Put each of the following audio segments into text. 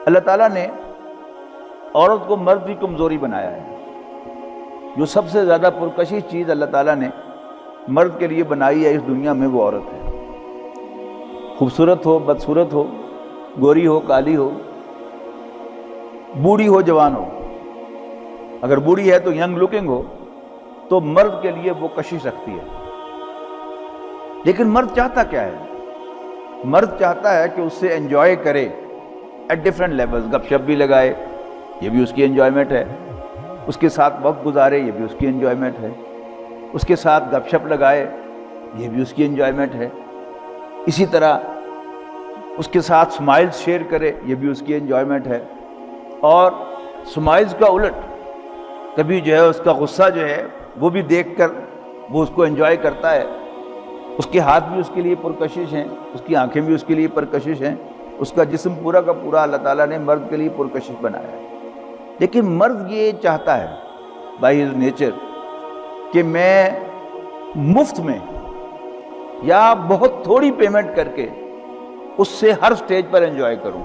اللہ تعالیٰ نے عورت کو مرد کی کمزوری بنایا ہے۔ جو سب سے زیادہ پرکشش چیز اللہ تعالیٰ نے مرد کے لیے بنائی ہے اس دنیا میں، وہ عورت ہے۔ خوبصورت ہو، بدصورت ہو، گوری ہو، کالی ہو، بوڑھی ہو، جوان ہو۔ اگر بوڑھی ہے تو ینگ لکنگ ہو تو مرد کے لیے وہ کشش رکھتی ہے۔ لیکن مرد چاہتا کیا ہے؟ مرد چاہتا ہے کہ اس سے انجوائے کرے ایٹ ڈفرینٹ لیولز، گپ شپ بھی لگائے، یہ بھی اس کی انجوائمنٹ ہے، اس کے ساتھ وقت گزارے، یہ بھی اس کی انجوائمنٹ ہے، اس کے ساتھ گپ شپ لگائے، یہ بھی اس کی انجوائمنٹ ہے، اسی طرح اس کے ساتھ سمائلز شیئر کرے، یہ بھی اس کی انجوائمنٹ ہے۔ اور سمائلز کا الٹ کبھی جو ہے اس کا غصہ جو ہے وہ بھی دیکھ کر وہ اس کو انجوائے کرتا ہے۔ اس کے ہاتھ بھی اس کے لیے پرکشش ہیں، اس کی آنکھیں بھی اس کے لیے پرکشش ہیں، اس کا جسم پورا کا پورا اللہ تعالیٰ نے مرد کے لیے پرکشش بنایا ہے۔ لیکن مرد یہ چاہتا ہے بائی ہز نیچر کہ میں مفت میں یا بہت تھوڑی پیمنٹ کر کے اس سے ہر سٹیج پر انجوائے کروں۔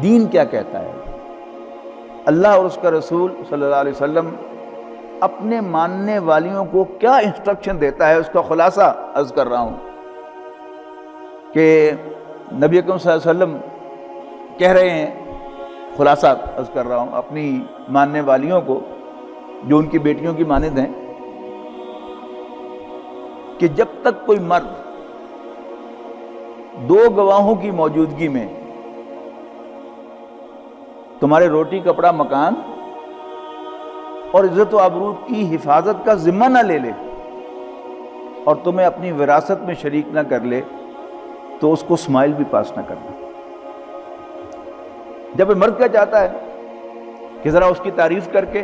دین کیا کہتا ہے؟ اللہ اور اس کا رسول صلی اللہ علیہ وسلم اپنے ماننے والیوں کو کیا انسٹرکشن دیتا ہے، اس کا خلاصہ عرض کر رہا ہوں کہ نبی اکرم صلی اللہ علیہ وسلم کہہ رہے ہیں، خلاصہ عرض کر رہا ہوں اپنی ماننے والیوں کو جو ان کی بیٹیوں کی مانند ہیں، کہ جب تک کوئی مرد دو گواہوں کی موجودگی میں تمہارے روٹی کپڑا مکان اور عزت و آبرو کی حفاظت کا ذمہ نہ لے لے اور تمہیں اپنی وراثت میں شریک نہ کر لے تو اس کو اسمائل بھی پاس نہ کرنا۔ جب مرد کیا چاہتا ہے کہ ذرا اس کی تعریف کر کے،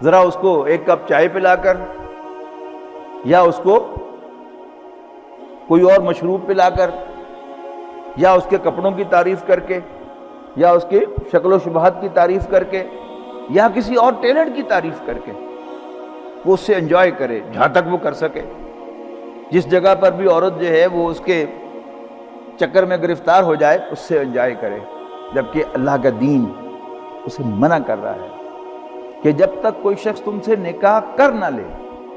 ذرا اس کو ایک کپ چائے پلا کر، یا اس کو کوئی اور مشروب پلا کر، یا اس کے کپڑوں کی تعریف کر کے، یا اس کی شکل و شباہت کی تعریف کر کے، یا کسی اور ٹیلنٹ کی تعریف کر کے وہ اس سے انجوائے کرے جہاں تک وہ کر سکے۔ جس جگہ پر بھی عورت جو ہے وہ اس کے چکر میں گرفتار ہو جائے اس سے انجوائے کرے، جبکہ اللہ کا دین اسے منع کر رہا ہے کہ جب تک کوئی شخص تم سے نکاح کر نہ لے،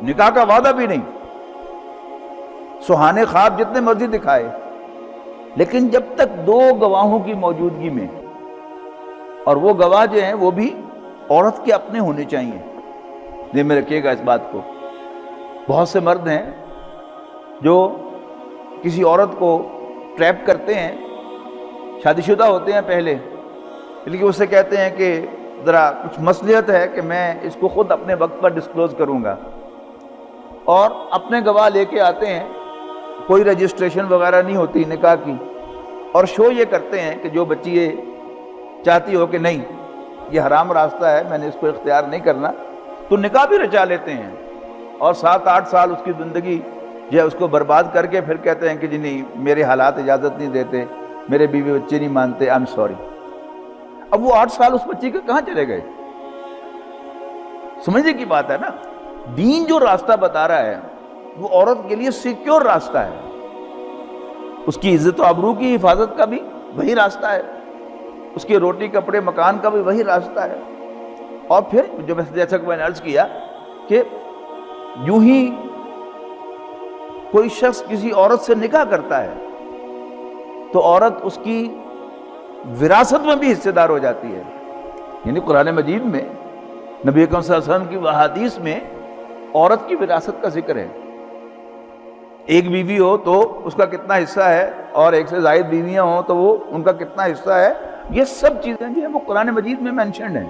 نکاح کا وعدہ بھی نہیں، سہانے خواب جتنے مرضی دکھائے، لیکن جب تک دو گواہوں کی موجودگی میں، اور وہ گواہ جو ہیں وہ بھی عورت کے اپنے ہونے چاہیے۔ ذہن میں رکھیے گا اس بات کو۔ بہت سے مرد ہیں جو کسی عورت کو ٹریپ کرتے ہیں، شادی شدہ ہوتے ہیں پہلے، لیکن اس سے کہتے ہیں کہ ذرا کچھ مصلحت ہے کہ میں اس کو خود اپنے وقت پر ڈسکلوز کروں گا، اور اپنے گواہ لے کے آتے ہیں، کوئی رجسٹریشن وغیرہ نہیں ہوتی نکاح کی، اور شو یہ کرتے ہیں کہ جو بچی یہ چاہتی ہو کہ نہیں یہ حرام راستہ ہے، میں نے اس کو اختیار نہیں کرنا، تو نکاح بھی رچا لیتے ہیں، اور 7-8 سال اس کی زندگی جو ہے اس کو برباد کر کے پھر کہتے ہیں کہ جی نہیں میرے حالات اجازت نہیں دیتے، میرے بیوی بچے نہیں مانتے، آئی ایم سوری۔ اب وہ 8 سال اس بچی کے کہاں چلے گئے؟ سمجھنے کی بات ہے نا۔ دین جو راستہ بتا رہا ہے وہ عورت کے لیے سیکیور راستہ ہے، اس کی عزت و آبرو کی حفاظت کا بھی وہی راستہ ہے، اس کے روٹی کپڑے مکان کا بھی وہی راستہ ہے۔ اور پھر جو جیسا کہ میں نے عرض کیا کہ یوں ہی کوئی شخص کسی عورت سے نکاح کرتا ہے تو عورت اس کی وراثت میں بھی حصے دار ہو جاتی ہے۔ یعنی قرآن مجید میں نبی اکرم صلی اللہ علیہ وسلم کی احادیث میں عورت کی وراثت کا ذکر ہے۔ ایک بیوی ہو تو اس کا کتنا حصہ ہے، اور ایک سے زائد بیویاں ہوں تو وہ ان کا کتنا حصہ ہے، یہ سب چیزیں جو ہیں وہ قرآن مجید میں مینشنڈ ہیں۔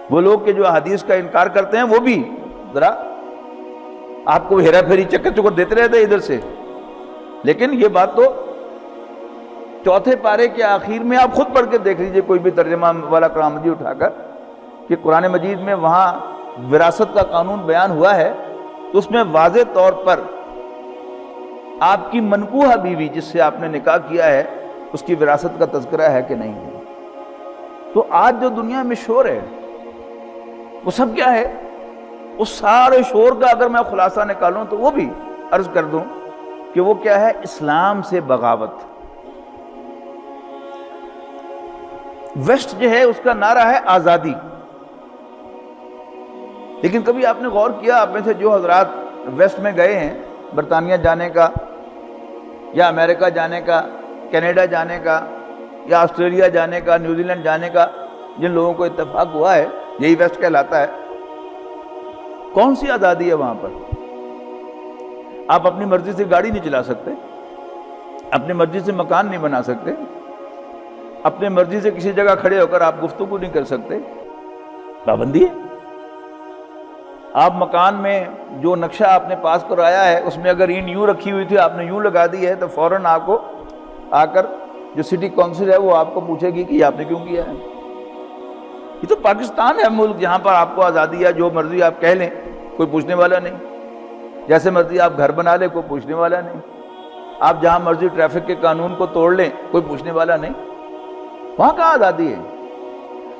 وہ لوگ کہ جو حدیث کا انکار کرتے ہیں وہ بھی ذرا آپ کو ہیرا پھیری چکر چکر دیتے رہتے ادھر سے، لیکن یہ بات تو چوتھے پارے کے آخر میں آپ خود پڑھ کے دیکھ لیجئے، کوئی بھی ترجمہ والا کلام جی اٹھا کر، کہ قرآن مجید میں وہاں وراثت کا قانون بیان ہوا ہے تو اس میں واضح طور پر آپ کی منکوحہ بیوی جس سے آپ نے نکاح کیا ہے اس کی وراثت کا تذکرہ ہے کہ نہیں ہے۔ تو آج جو دنیا میں شور ہے وہ سب کیا ہے؟ اس سارے شور کا اگر میں خلاصہ نکالوں تو وہ بھی عرض کر دوں کہ وہ کیا ہے؟ اسلام سے بغاوت، ویسٹ جو ہے اس کا نعرہ ہے آزادی، لیکن کبھی آپ نے غور کیا، آپ میں سے جو حضرات ویسٹ میں گئے ہیں، برطانیہ جانے کا یا امریکہ جانے کا، کینیڈا جانے کا یا آسٹریلیا جانے کا، نیوزی لینڈ جانے کا، جن لوگوں کو اتفاق ہوا ہے، یہی ویسٹ کہلاتا ہے، کون سی آزادی ہے وہاں پر؟ آپ اپنی مرضی سے گاڑی نہیں چلا سکتے، اپنی مرضی سے مکان نہیں بنا سکتے، اپنی مرضی سے کسی جگہ کھڑے ہو کر آپ گفتگو نہیں کر سکتے، پابندی ہے۔ آپ مکان میں جو نقشہ آپ نے پاس کرایا ہے اس میں اگر اینٹ یوں رکھی ہوئی تھی، آپ نے یوں لگا دی ہے، تو فوراً آپ کو آ کر جو سٹی کونسل ہے وہ آپ کو پوچھے گی کہ یہ آپ نے کیوں کیا ہے۔ یہ تو پاکستان ہے ملک جہاں پر آپ کو آزادی ہے، جو مرضی آپ کہہ لیں، کوئی پوچھنے والا نہیں، جیسے مرضی آپ گھر بنا لیں، کوئی پوچھنے والا نہیں، آپ جہاں مرضی ٹریفک کے قانون کو توڑ لیں، کوئی پوچھنے والا نہیں، وہاں کہاں آزادی ہے؟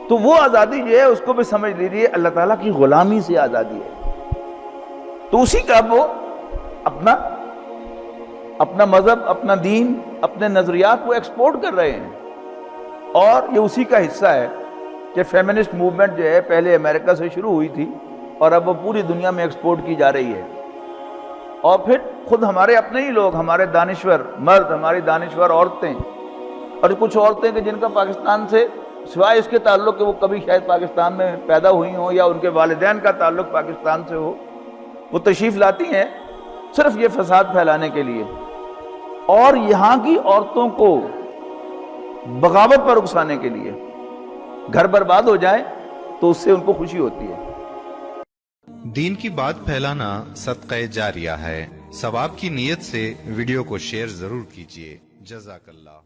تو وہ آزادی جو ہے اس کو بھی سمجھ لیجیے اللہ تعالیٰ کی غلامی سے آزادی ہے۔ تو اسی کا وہ اپنا مذہب، اپنا دین، اپنے نظریات کو ایکسپورٹ کر رہے ہیں، اور یہ اسی کا حصہ ہے کہ فیمنسٹ موومنٹ جو ہے پہلے امریکہ سے شروع ہوئی تھی اور اب وہ پوری دنیا میں ایکسپورٹ کی جا رہی ہے، اور پھر خود ہمارے اپنے ہی لوگ، ہمارے دانشور مرد، ہماری دانشور عورتیں، اور کچھ عورتیں کہ جن کا پاکستان سے سوائے اس کے تعلق کہ وہ کبھی شاید پاکستان میں پیدا ہوئی ہوں یا ان کے والدین کا تعلق پاکستان سے ہو، وہ تشریف لاتی ہیں صرف یہ فساد پھیلانے کے لیے، اور یہاں کی عورتوں کو بغاوت پر اکسانے کے لیے۔ گھر برباد ہو جائے تو اس سے ان کو خوشی ہوتی ہے۔ دین کی بات پھیلانا صدقہ جاریہ ہے، ثواب کی نیت سے ویڈیو کو شیئر ضرور کیجیے۔ جزاک اللہ۔